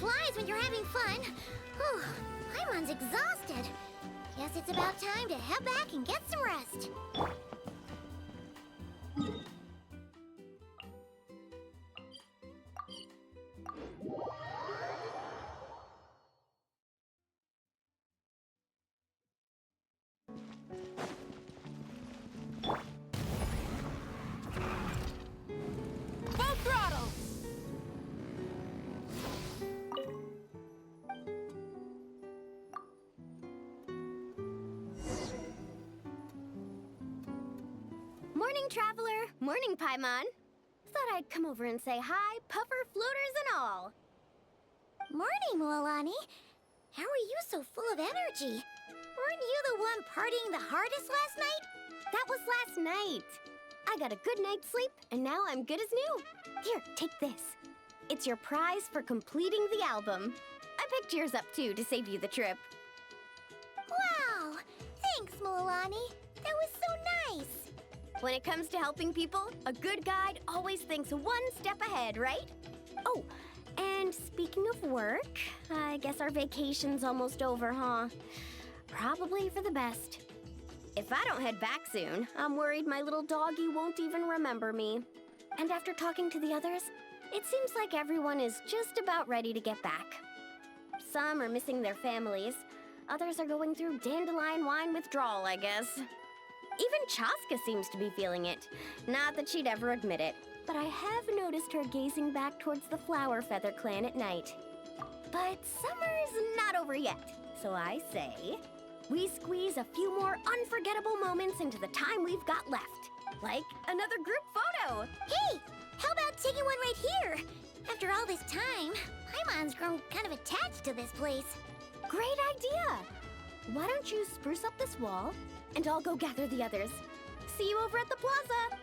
flies when you're having fun. Whew, Paimon's exhausted. Guess it's about time to head back and get some rest. Full throttle! Morning, traveler. Morning, Paimon. Thought I'd come over and say hi, puffer, floaters, and all. Morning, Mualani. How are you so full of energy? Weren't you the one partying the hardest last night? That was last night. I got a good night's sleep, and now I'm good as new. Here, take this. It's your prize for completing the album. I picked yours up, too, to save you the trip. Wow! Thanks, Mualani. That was so nice. When it comes to helping people, a good guide always thinks one step ahead, right? Oh, and speaking of work, I guess our vacation's almost over, huh? Probably for the best. If I don't head back soon, I'm worried my little doggy won't even remember me. And after talking to the others, it seems like everyone is just about ready to get back. Some are missing their families. Others are going through dandelion wine withdrawal, I guess. Even Chaska seems to be feeling it. Not that she'd ever admit it, but I have noticed her gazing back towards the Flower Feather clan at night. But summer's not over yet, so I say, we squeeze a few more unforgettable moments into the time we've got left. Like another group photo. Hey, how about taking one right here? After all this time, Paimon's grown kind of attached to this place. Great idea! Why don't you spruce up this wall, and I'll go gather the others. See you over at the plaza!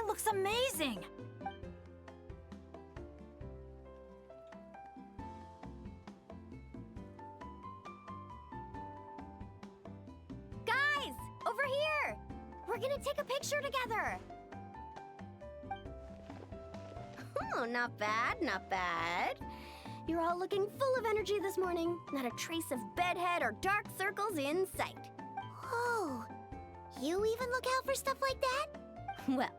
Looks amazing! Guys, over here! We're gonna take a picture together! Oh, not bad, not bad. You're all looking full of energy this morning. Not a trace of bedhead or dark circles in sight. Oh, you even look out for stuff like that? Well,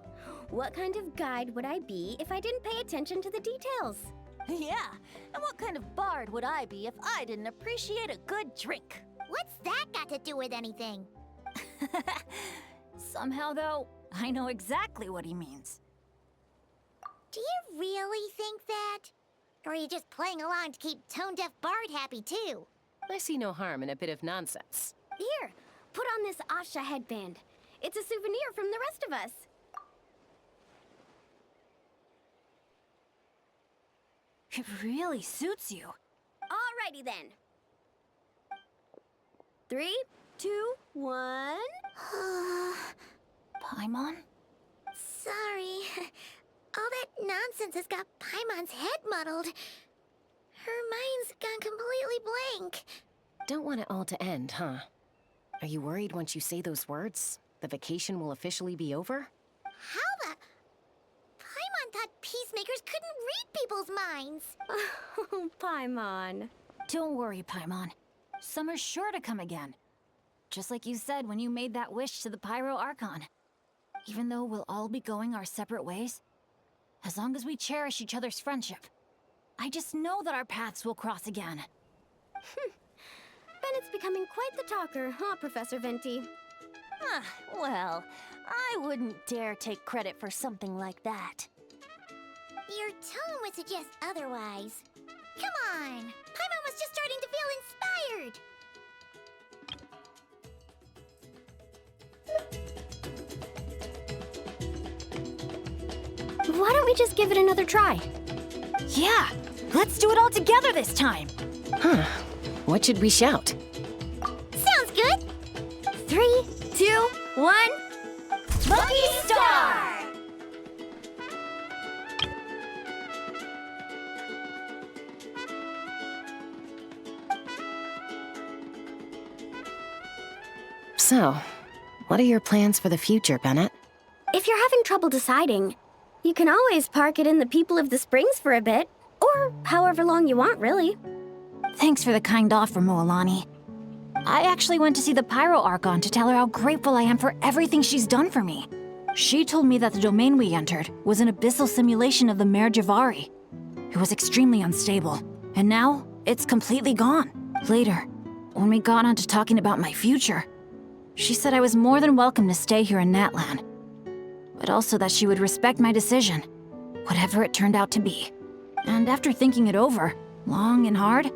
what kind of guide would I be if I didn't pay attention to the details? Yeah, and what kind of bard would I be if I didn't appreciate a good drink? What's that got to do with anything? Somehow, though, I know exactly what he means. Do you really think that? Or are you just playing along to keep tone-deaf Bard happy, too? I see no harm in a bit of nonsense. Here, put on this Asha headband. It's a souvenir from the rest of us. It really suits you. Alrighty then. 3, 2, 1. Paimon? Sorry. All that nonsense has got Paimon's head muddled. Her mind's gone completely blank. Don't want it all to end, huh? Are you worried once you say those words, the vacation will officially be over? How the... Paimon thought peacemakers couldn't read people's minds. Oh, Paimon. Don't worry, Paimon. Summer's sure to come again. Just like you said when you made that wish to the Pyro Archon. Even though we'll all be going our separate ways, as long as we cherish each other's friendship, I just know that our paths will cross again. Bennett's becoming quite the talker, huh, Professor Venti? Well, I wouldn't dare take credit for something like that. Your tone would suggest otherwise. Come on! Paimon was just starting to feel inspired! Why don't we just give it another try? Yeah, let's do it all together this time. Huh. What should we shout? Sounds good! 3, 2, 1. Lucky Star! So, what are your plans for the future, Bennett? If you're having trouble deciding, you can always park it in the People of the Springs for a bit. Or however long you want, really. Thanks for the kind offer, Moalani. I actually went to see the Pyro Archon to tell her how grateful I am for everything she's done for me. She told me that the domain we entered was an abyssal simulation of the Mare Javari. It was extremely unstable, and now it's completely gone. Later, when we got on to talking about my future, she said I was more than welcome to stay here in Natlan, but also that she would respect my decision, whatever it turned out to be. And after thinking it over, long and hard,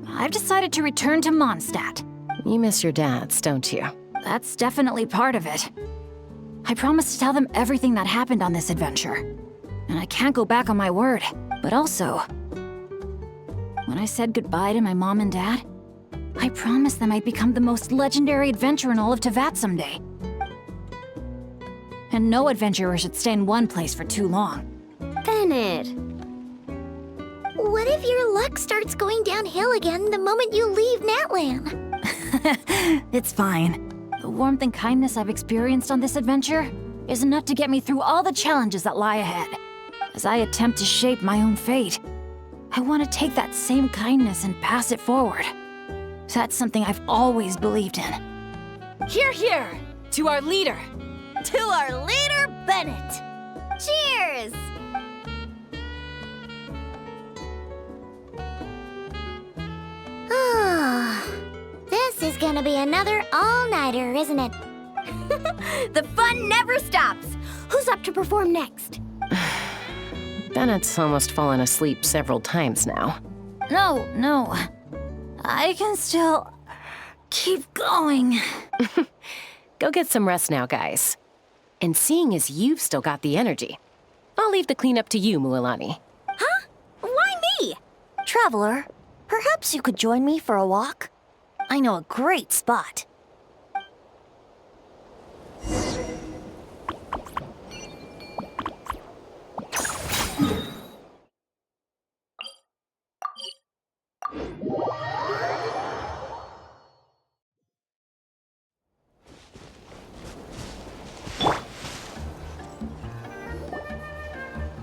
I've decided to return to Mondstadt. You miss your dads, don't you? That's definitely part of it. I promised to tell them everything that happened on this adventure, and I can't go back on my word. But also, when I said goodbye to my mom and dad, I promised them I'd become the most legendary adventurer in all of Teyvat someday. And no adventurer should stay in one place for too long. Bennett. What if your luck starts going downhill again the moment you leave Natlan? It's fine. The warmth and kindness I've experienced on this adventure is enough to get me through all the challenges that lie ahead. As I attempt to shape my own fate, I want to take that same kindness and pass it forward. That's something I've always believed in. Hear, hear! To our leader! To our leader, Bennett. Cheers! This is gonna be another all-nighter, isn't it? The fun never stops. Who's up to perform next? Bennett's almost fallen asleep several times now. No. I can still keep going. Go get some rest now, guys. And seeing as you've still got the energy, I'll leave the cleanup to you, Mualani. Huh? Why me? Traveler, perhaps you could join me for a walk? I know a great spot.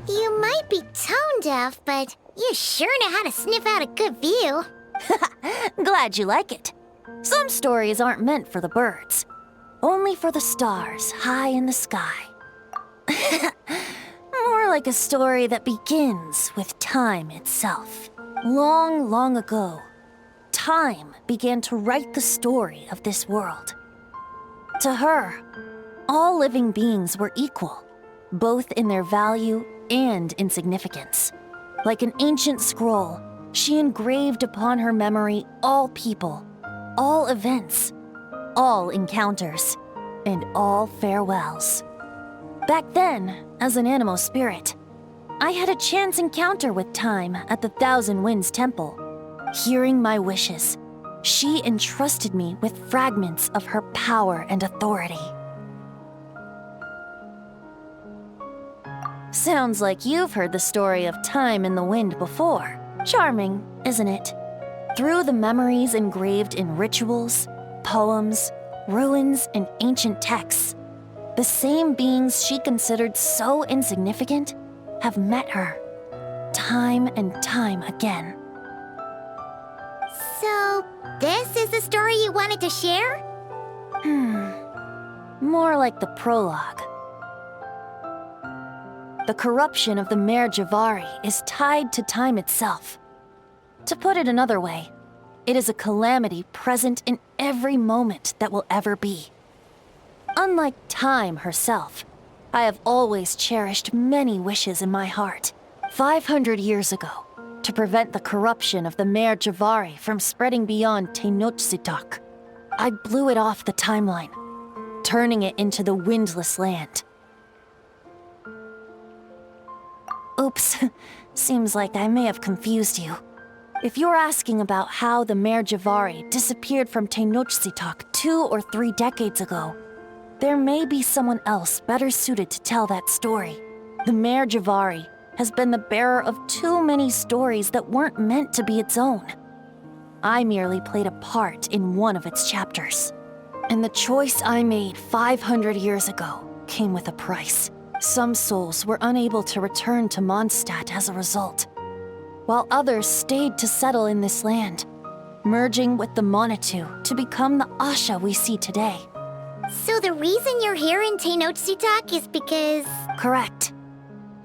You might be tone-deaf, but you sure know how to sniff out a good view. Glad you like it. Some stories aren't meant for the birds. Only for the stars high in the sky. More like a story that begins with time itself. Long, long ago, time began to write the story of this world. To her, all living beings were equal, both in their value and in significance. Like an ancient scroll, she engraved upon her memory all people, all events, all encounters, and all farewells. Back then, as an animal spirit, I had a chance encounter with Time at the Thousand Winds Temple. Hearing my wishes, she entrusted me with fragments of her power and authority. Sounds like you've heard the story of Time in the Wind before. Charming, isn't it? Through the memories engraved in rituals, poems, ruins, and ancient texts, the same beings she considered so insignificant have met her, time and time again. So, this is the story you wanted to share? More like the prologue. The corruption of the Mare Javari is tied to time itself. To put it another way, it is a calamity present in every moment that will ever be. Unlike Time herself, I have always cherished many wishes in my heart. 500 years ago, to prevent the corruption of the Mare Javari from spreading beyond Tenochtitlan, I blew it off the timeline, turning it into the Windless Land. Oops, seems like I may have confused you. If you're asking about how the Mare Javari disappeared from Tenochtitlan 2 or 3 decades ago, there may be someone else better suited to tell that story. The Mare Javari has been the bearer of too many stories that weren't meant to be its own. I merely played a part in one of its chapters. And the choice I made 500 years ago came with a price. Some souls were unable to return to Mondstadt as a result, while others stayed to settle in this land, merging with the Monitu to become the Asha we see today. So the reason you're here in Tenochtitlan is because... Correct.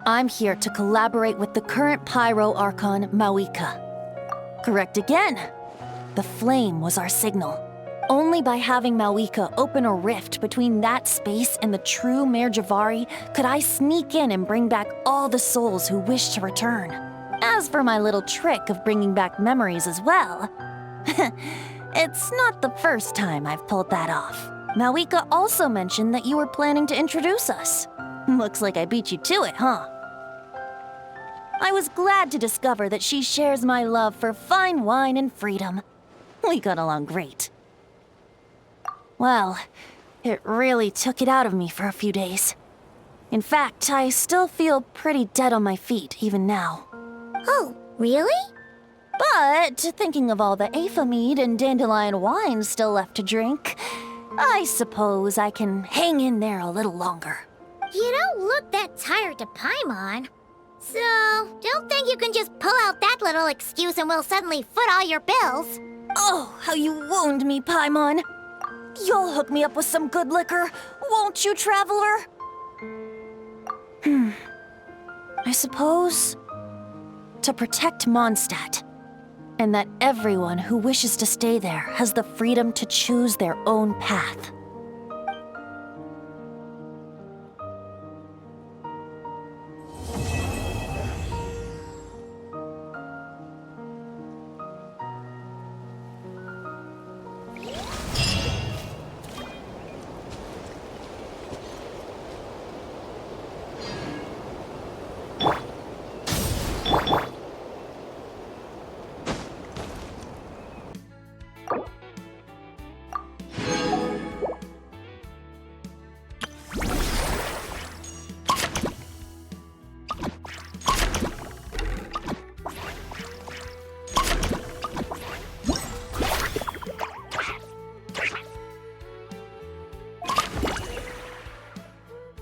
I'm here to collaborate with the current Pyro Archon, Mawika. Correct again. The flame was our signal. Only by having Mawika open a rift between that space and the true Mare Javari could I sneak in and bring back all the souls who wish to return. As for my little trick of bringing back memories as well, it's not the first time I've pulled that off. Mawika also mentioned that you were planning to introduce us. Looks like I beat you to it, huh? I was glad to discover that she shares my love for fine wine and freedom. We got along great. Well, it really took it out of me for a few days. In fact, I still feel pretty dead on my feet even now. Oh, really? But thinking of all the Aether mead and dandelion wine still left to drink, I suppose I can hang in there a little longer. You don't look that tired to Paimon. So, don't think you can just pull out that little excuse and we'll suddenly foot all your bills. Oh, how you wound me, Paimon. You'll hook me up with some good liquor, won't you, traveler? I suppose... to protect Mondstadt, and that everyone who wishes to stay there has the freedom to choose their own path.